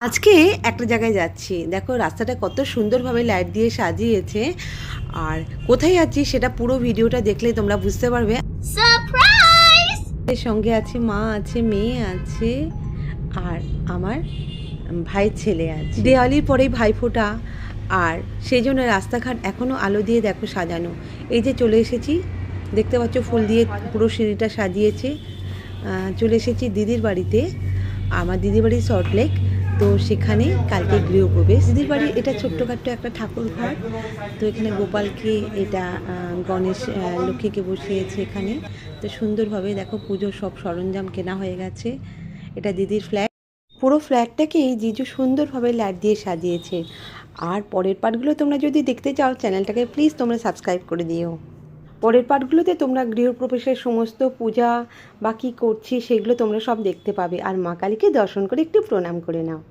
আজকে একটা জায়গায় যাচ্ছি, দেখো রাস্তাটা কত সুন্দরভাবে লাইট দিয়ে সাজিয়েছে। আর কোথায় যাচ্ছি সেটা পুরো ভিডিওটা দেখলে তোমরা বুঝতে পারবে। সারপ্রাইজ! এর সঙ্গে আছে মা, আছে মেয়ে আছে, আর আমার ভাইয়ের ছেলে আছে। দেওয়ালির পরেই ভাইফোঁটা, আর সেই জন্য রাস্তাঘাট এখনও আলো দিয়ে দেখো সাজানো। এই যে চলে এসেছি, দেখতে পাচ্ছ ফুল দিয়ে পুরো সিঁড়িটা সাজিয়েছে। চলে এসেছি দিদির বাড়িতে। আমার দিদির বাড়ি সল্টলেক, তো সেখানে কালকে গৃহপ্রবেশ। দিদির বাড়ির এটা ছোট্টখাট্ট একটা ঠাকুর ঘর, তো এখানে গোপালকে, এটা গণেশ, লক্ষ্মীকে বসিয়েছে এখানে। তো সুন্দরভাবে দেখো পুজোর সব সরঞ্জাম কেনা হয়ে গেছে। এটা দিদির ফ্ল্যাট, পুরো ফ্ল্যাটটাকেই জিজু সুন্দরভাবে লাইট দিয়ে সাজিয়েছে। আর পরের পার্টগুলো তোমরা যদি দেখতে চাও চ্যানেলটাকে প্লিজ তোমরা সাবস্ক্রাইব করে দিও। পরের পার্টগুলোতে তোমরা গৃহপ্রবেশের সমস্ত পূজা বা কী করছি সেগুলো তোমরা সব দেখতে পাবে। আর মা কালীকে দর্শন করে একটু প্রণাম করে নাও।